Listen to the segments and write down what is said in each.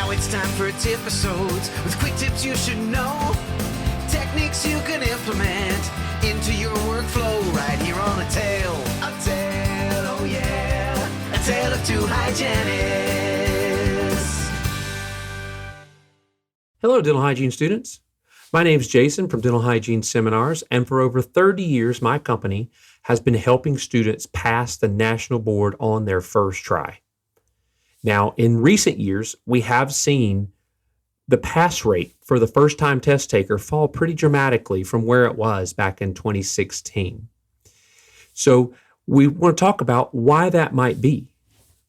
Now it's time for tip-episodes with quick tips you should know. Techniques you can implement into your workflow right here on A Tale, oh yeah, A Tale of Two Hygienists. Hello, dental hygiene students. My name is Jason from Dental Hygiene Seminars, and for over 30 years, my company has been helping students pass the national board on their first try. Now, in recent years, we have seen the pass rate for the first-time test taker fall pretty dramatically from where it was back in 2016. So we want to talk about why that might be.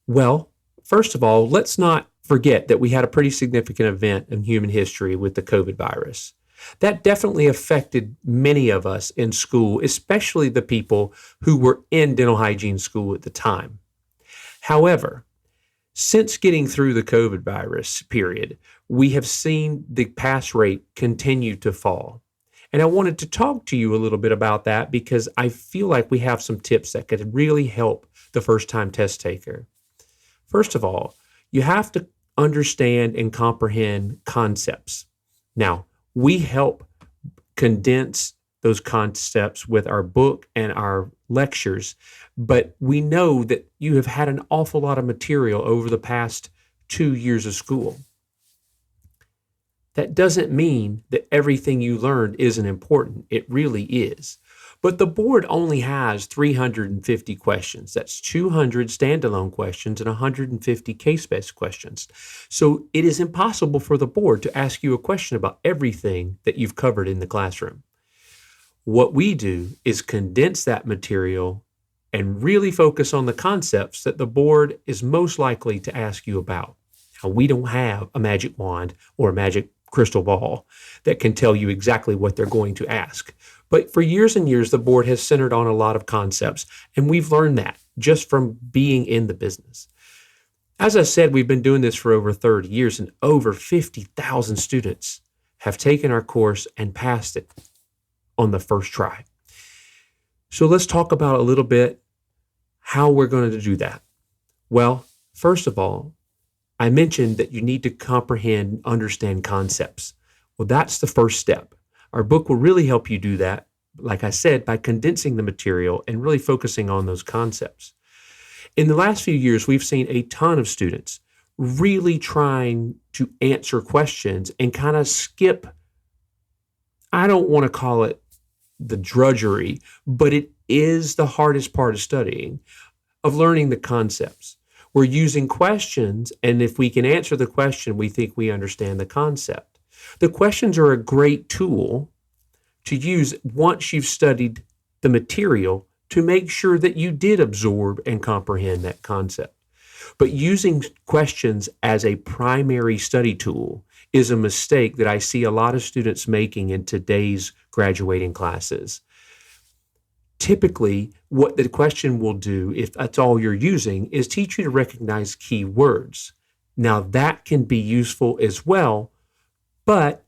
Well, first of all, let's not forget that we had a pretty significant event in human history with the COVID virus. That definitely affected many of us in school, especially the people who were in dental hygiene school at the time. However, since getting through the COVID virus period, we have seen the pass rate continue to fall. And I wanted to talk to you a little bit about that because I feel like we have some tips that could really help the first-time test taker. First of all, you have to understand and comprehend concepts. Now, we help condense those concepts with our book and our lectures, but we know that you have had an awful lot of material over the past 2 years of school. That doesn't mean that everything you learned isn't important. It really is. But the board only has 350 questions. That's 200 standalone questions and 150 case-based questions. So it is impossible for the board to ask you a question about everything that you've covered in the classroom. What we do is condense that material and really focus on the concepts that the board is most likely to ask you about. Now, we don't have a magic wand or a magic crystal ball that can tell you exactly what they're going to ask. But for years and years, the board has centered on a lot of concepts, and we've learned that just from being in the business. As I said, we've been doing this for over 30 years, and over 50,000 students have taken our course and passed it on the first try. So let's talk about a little bit how we're going to do that. Well, first of all, I mentioned that you need to comprehend and understand concepts. Well, that's the first step. Our book will really help you do that, like I said, by condensing the material and really focusing on those concepts. In the last few years, we've seen a ton of students really trying to answer questions and kind of skip, I don't want to call it the drudgery, but it is the hardest part of studying, of learning the concepts. We're using questions, and if we can answer the question, we think we understand the concept. The questions are a great tool to use once you've studied the material to make sure that you did absorb and comprehend that concept. But using questions as a primary study tool is a mistake that I see a lot of students making in today's graduating classes. Typically, what the question will do, if that's all you're using, is teach you to recognize key words. Now, that can be useful as well, but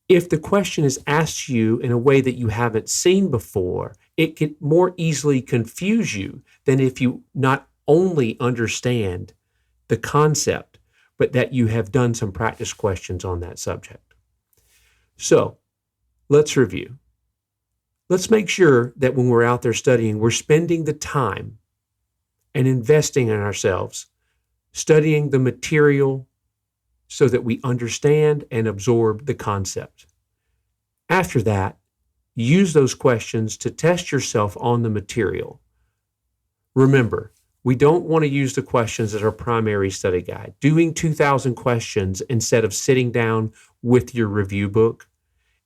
if the question is asked to you in a way that you haven't seen before, it can more easily confuse you than if you not only understand the concept, but that you have done some practice questions on that subject. So, let's review. Let's make sure that when we're out there studying, we're spending the time and investing in ourselves, studying the material so that we understand and absorb the concept. After that, use those questions to test yourself on the material. Remember, we don't want to use the questions as our primary study guide. Doing 2,000 questions instead of sitting down with your review book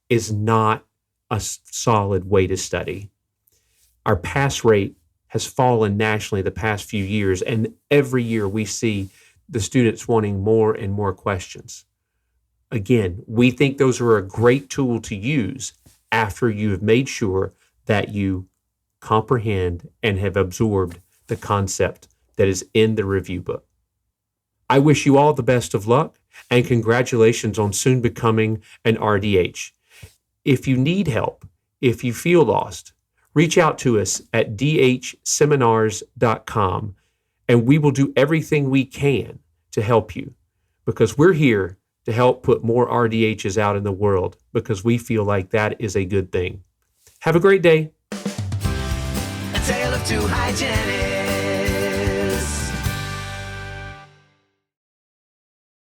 is not a solid way to study. Our pass rate has fallen nationally the past few years, and every year we see the students wanting more and more questions. Again, we think those are a great tool to use after you have made sure that you comprehend and have absorbed the concept that is in the review book. I wish you all the best of luck and congratulations on soon becoming an RDH. If you need help, if you feel lost, reach out to us at dhseminars.com and we will do everything we can to help you. because we're here to help put more RDHs out in the world because we feel like that is a good thing. Have a great day. A tale of two hygienics.